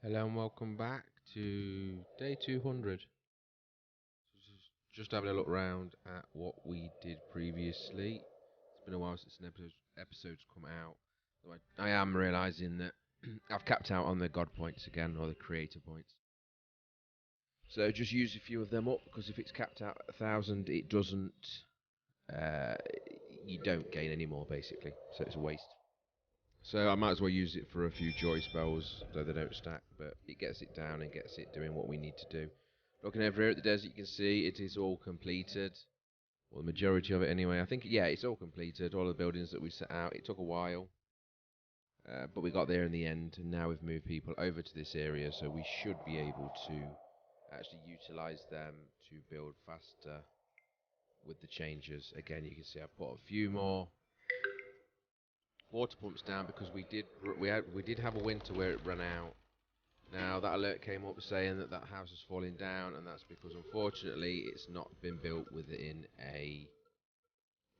Hello and welcome back to day 200. Just having a look round at what we did previously. It's been a while since an episode's come out. Though I am realising that I've capped out on the god points again, or the creator points. So just use a few of them up, because if it's capped out at 1,000, it doesn't. You don't gain any more basically, so it's a waste. So I might as well use it for a few joy spells, though they don't stack, but it gets it down and gets it doing what we need to do. Looking over here at the desert, you can see it is all completed. Well, the majority of it anyway. I think, yeah, it's all completed. All the buildings that we set out. It took a while, but we got there in the end, and now we've moved people over to this area, so we should be able to actually utilise them to build faster with the changes. Again, you can see I've put a few more water pumps down because we did have a winter where it ran out. Now that alert came up saying that that house is falling down, and that's because unfortunately it's not been built within a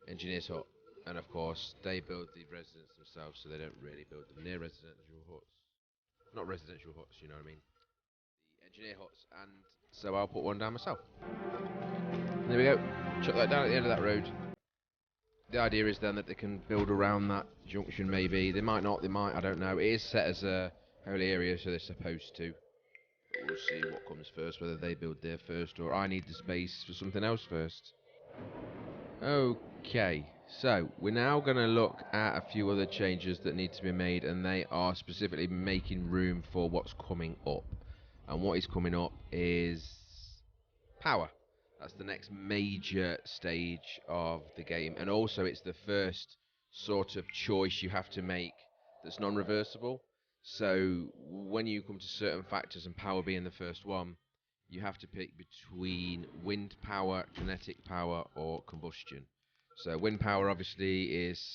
engineer's hut, and of course they build the residents themselves, so they don't really build them near residential huts. Not residential huts, you know what I mean? The engineer huts, and so I'll put one down myself. There we go. Chuck that down at the end of that road. The idea is then that they can build around that junction maybe. They might not, they might, I don't know. It is set as a holy area, so they're supposed to. But we'll see what comes first, whether they build there first or I need the space for something else first. Okay, so we're now going to look at a few other changes that need to be made, and they are specifically making room for what's coming up. And what is coming up is power. That's the next major stage of the game, and also it's the first sort of choice you have to make that's non-reversible. So when you come to certain factors, and power being the first one, you have to pick between wind power, kinetic power, or combustion. So wind power obviously is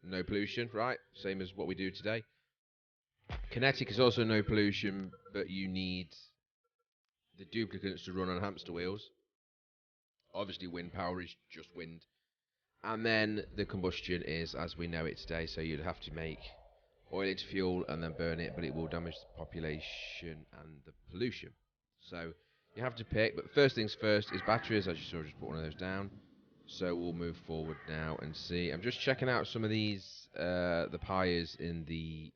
no pollution, right? Same as what we do today. Kinetic is also no pollution, but you need the duplicates to run on hamster wheels. Obviously, wind power is just wind. And then the combustion is as we know it today, so you'd have to make oil into fuel and then burn it, but it will damage the population and the pollution. So you have to pick, but first things first is batteries. As you saw, I just put one of those down. So we'll move forward now and see. I'm just checking out some of these, the pyres in the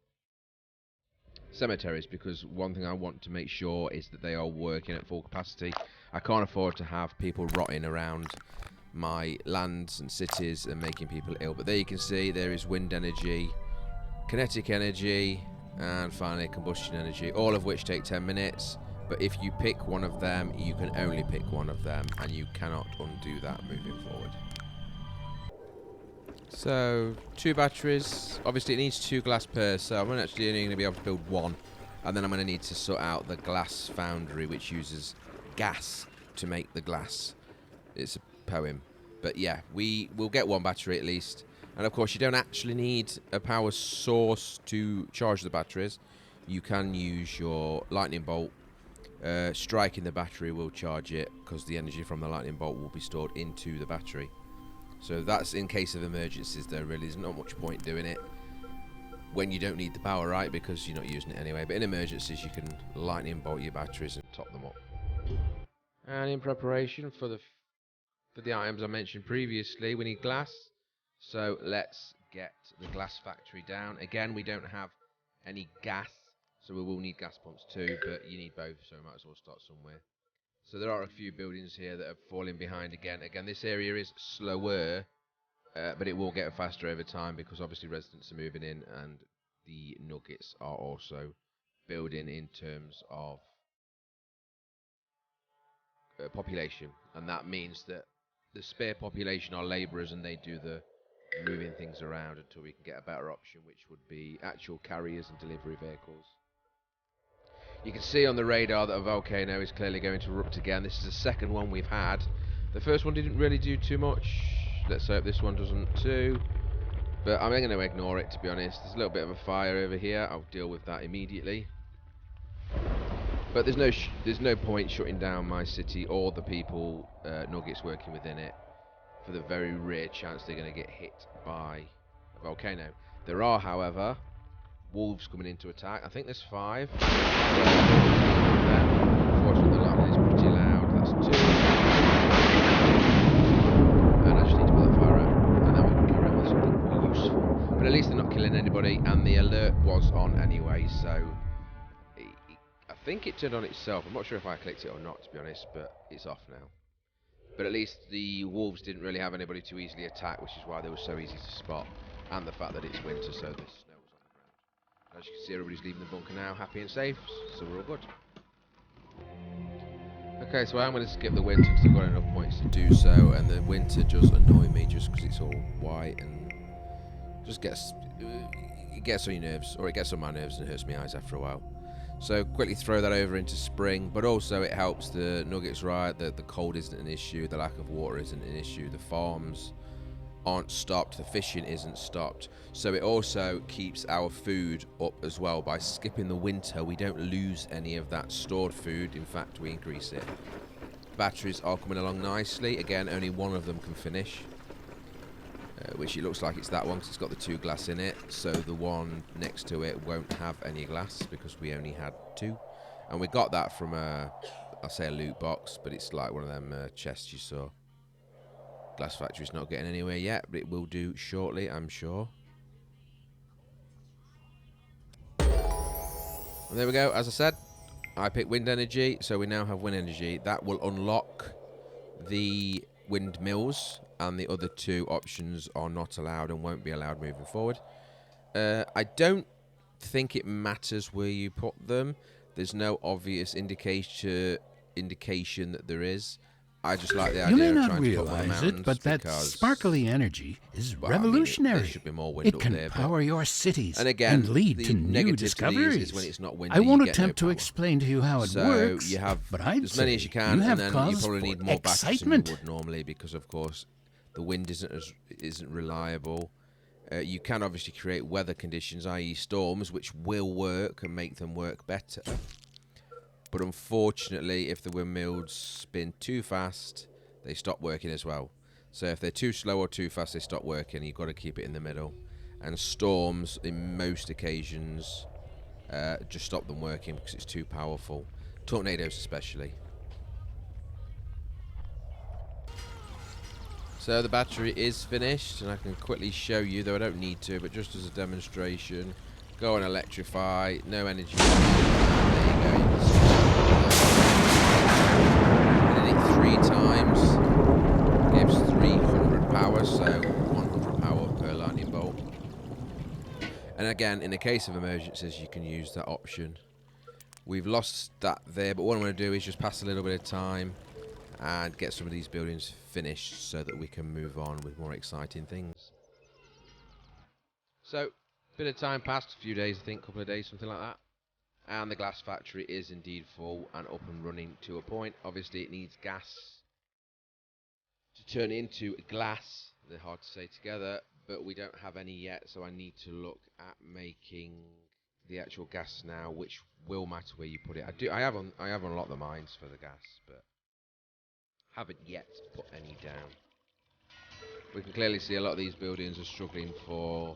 cemeteries, because one thing I want to make sure is that they are working at full capacity. I can't afford to have people rotting around my lands and cities and making people ill. But there you can see there is wind energy, kinetic energy, and finally combustion energy, all of which take 10 minutes. But if you pick one of them, you can only pick one of them, and you cannot undo that moving forward. So, 2 batteries. Obviously, it needs 2 glass per, so I'm actually only going to be able to build 1. And then I'm going to need to sort out the glass foundry, which uses gas to make the glass. It's a poem. But yeah, we will get 1 battery at least. And of course, you don't actually need a power source to charge the batteries. You can use your lightning bolt. Striking the battery will charge it, because the energy from the lightning bolt will be stored into the battery. So that's in case of emergencies, though. Really, there's not much point doing it when you don't need the power, right? Because you're not using it anyway. But in emergencies, you can lightning bolt your batteries and top them up. And in preparation for the items I mentioned previously, we need glass. So let's get the glass factory down. Again, we don't have any gas, so we will need gas pumps too. But you need both, so we might as well start somewhere. So there are a few buildings here that are falling behind again. Again, this area is slower, but it will get faster over time, because obviously residents are moving in and the nuggets are also building in terms of population. And that means that the spare population are labourers, and they do the moving things around until we can get a better option, which would be actual carriers and delivery vehicles. You can see on the radar that a volcano is clearly going to erupt again. This is the second one we've had. The first one didn't really do too much. Let's hope this one doesn't too. But I'm going to ignore it, to be honest. There's a little bit of a fire over here. I'll deal with that immediately. But there's no point shutting down my city or the people, nuggets working within it, for the very rare chance they're going to get hit by a volcano. There are, however, wolves coming in to attack. I think there's 5. Unfortunately, the lightning is pretty loud. That's 2. And I just need to put that fire out. And then we can carry on with something more useful. But at least they're not killing anybody. And the alert was on anyway. So I think it turned on itself. I'm not sure if I clicked it or not, to be honest. But it's off now. But at least the wolves didn't really have anybody to easily attack, which is why they were so easy to spot. And the fact that it's winter, so the snow was on the ground. As you can see, everybody's leaving the bunker now, happy and safe, so we're all good. Okay, so I'm going to skip the winter because I've got enough points to do so, and the winter does annoy me just because it's all white and just gets on your nerves, or it gets on my nerves and hurts my eyes after a while. So quickly throw that over into spring, but also it helps the nuggets right, the cold isn't an issue, the lack of water isn't an issue, the farms aren't stopped, the fishing isn't stopped. So it also keeps our food up as well. By skipping the winter, we don't lose any of that stored food, in fact we increase it. Batteries are coming along nicely, again only one of them can finish. Which it looks like it's that one because it's got the 2 glass in it, so the one next to it won't have any glass because we only had 2, and we got that from I'll say a loot box, but it's like one of them chests you saw. Glass factory's not getting anywhere yet, but it will do shortly, I'm sure. And there we go. As I said, I picked wind energy, so we now have wind energy. That will unlock the windmills, and the other 2 options are not allowed and won't be allowed moving forward. I don't think it matters where you put them. There's no obvious indication that there is. I just like the idea of trying to put one on the mountains. You may not realize it, but that sparkly energy is revolutionary. There should be more wind it up can there, power your cities and again, lead to new discoveries. Is when it's not windy, I won't attempt to explain to you how it works, you have but I'd as many as you can, you have and then you cause probably need for more batteries than excitement. you would normally, because of course the wind isn't reliable. You can obviously create weather conditions, i.e. storms, which will work and make them work better. But unfortunately, if the windmills spin too fast, they stop working as well. So if they're too slow or too fast, they stop working. You've got to keep it in the middle. And storms, in most occasions, just stop them working because it's too powerful. Tornadoes especially. So the battery is finished, and I can quickly show you, though I don't need to, but just as a demonstration. Go and electrify, no energy. There you go. You can see I did it 3 times. Gives 300 power, so 100 power per lightning bolt. And again, in the case of emergencies, you can use that option. We've lost that there, but what I'm going to do is just pass a little bit of time and get some of these buildings finished so that we can move on with more exciting things. So, bit of time passed, a few days I think, a couple of days, something like that. And the glass factory is indeed full and up and running to a point. Obviously it needs gas to turn into glass. They're hard to say together, but we don't have any yet, so I need to look at making the actual gas now, which will matter where you put it. I have unlocked the mines for the gas, but haven't yet put any down. We can clearly see a lot of these buildings are struggling for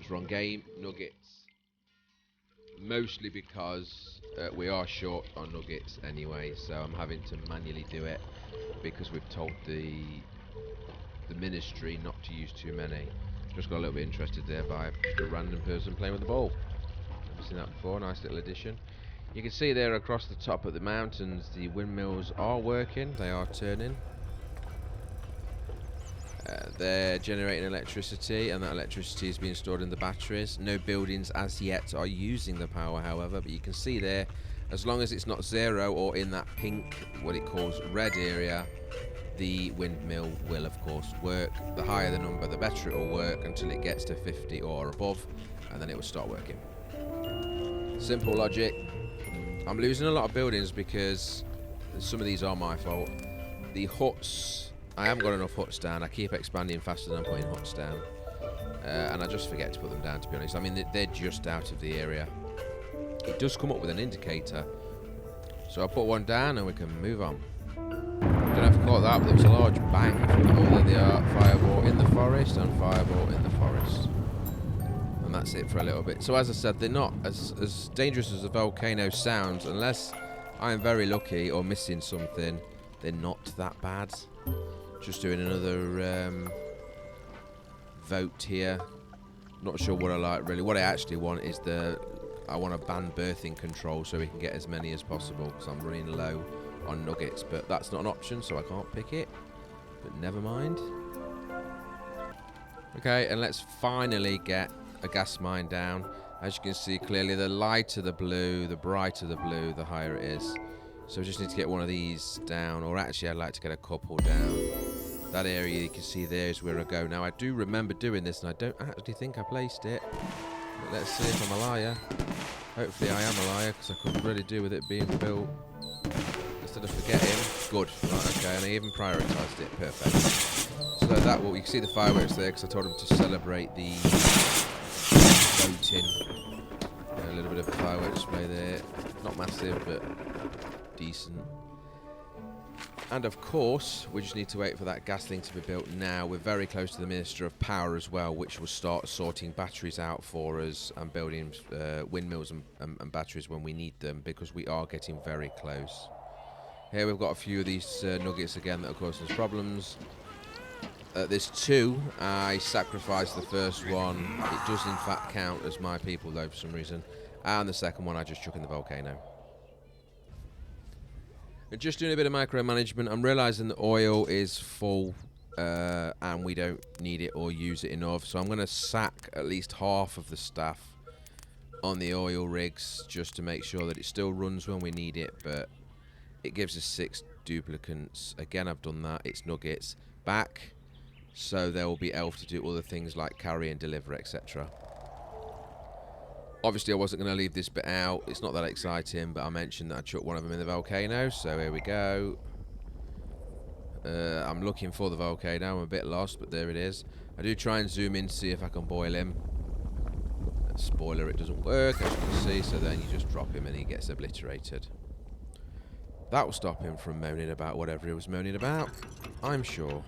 wrong game, nuggets. Mostly because we are short on nuggets anyway, so I'm having to manually do it because we've told the ministry not to use too many. Just got a little bit interested there by just a random person playing with the ball. Never seen that before, nice little addition. You can see there across the top of the mountains the windmills are working, they are turning. They're generating electricity, and that electricity is being stored in the batteries. No buildings as yet are using the power, however, but you can see there, as long as it's not 0 or in that pink, what it calls red area, the windmill will of course work. The higher the number, the better it will work until it gets to 50 or above, and then it will start working. Simple logic. I'm losing a lot of buildings because some of these are my fault. The huts, I haven't got enough huts down. I keep expanding faster than I'm putting huts down. And I just forget to put them down, to be honest. I mean, they're just out of the area. It does come up with an indicator. So I'll put one down and we can move on. Don't know if you caught that, but there was a large bang. Oh, there they are. Fireball in the forest and fireball in the forest. that's it for a little bit. So as I said, they're not as dangerous as a volcano sounds, unless I am very lucky or missing something. They're not that bad. Just doing another vote here. Not sure what I like really. What I actually want is I want to ban birthing control so we can get as many as possible, because I'm running low on nuggets, but that's not an option, so I can't pick it. But never mind. Okay, and let's finally get a gas mine down. As you can see clearly, the lighter the blue, the brighter the blue, the higher it is. So we just need to get one of these down, or actually I'd like to get a couple down. That area you can see there is where I go. Now I do remember doing this, and I don't actually think I placed it. But let's see if I'm a liar. Hopefully I am a liar, because I couldn't really do with it being built. Instead of forgetting. Good. Right, okay, and I even prioritised it. Perfect. So that you can see the fireworks there, because I told them to celebrate the voting. A little bit of a firework display there. Not massive, but decent. And of course, we just need to wait for that gas thing to be built now. We're very close to the Minister of Power as well, which will start sorting batteries out for us and building windmills and batteries when we need them, because we are getting very close. Here we've got a few of these nuggets again that are causing us problems. There's two. I sacrificed the first one. It does in fact count as my people though for some reason. And the second one I just chuck in the volcano. And just doing a bit of micromanagement. I'm realising the oil is full and we don't need it or use it enough. So I'm going to sack at least half of the staff on the oil rigs just to make sure that it still runs when we need it. But it gives us 6 duplicates. Again, I've done that. It's nuggets. Back. So there will be 𝐿𝐹 to do other things like carry and deliver, etc. Obviously, I wasn't going to leave this bit out. It's not that exciting, but I mentioned that I chucked one of them in the volcano. So here we go. I'm looking for the volcano. I'm a bit lost, but there it is. I do try and zoom in to see if I can boil him. Spoiler, it doesn't work, as you can see. So then you just drop him and he gets obliterated. That will stop him from moaning about whatever he was moaning about, I'm sure.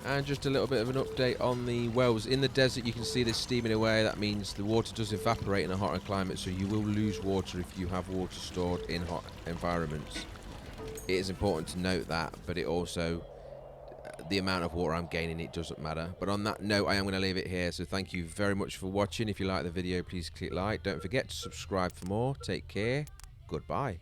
And just a little bit of an update on the wells. In the desert, you can see this steaming away. That means the water does evaporate in a hotter climate, so you will lose water if you have water stored in hot environments. It is important to note that, but it also, the amount of water I'm gaining, it doesn't matter. But on that note, I am going to leave it here. So thank you very much for watching. If you like the video, please click like. Don't forget to subscribe for more. Take care. Goodbye.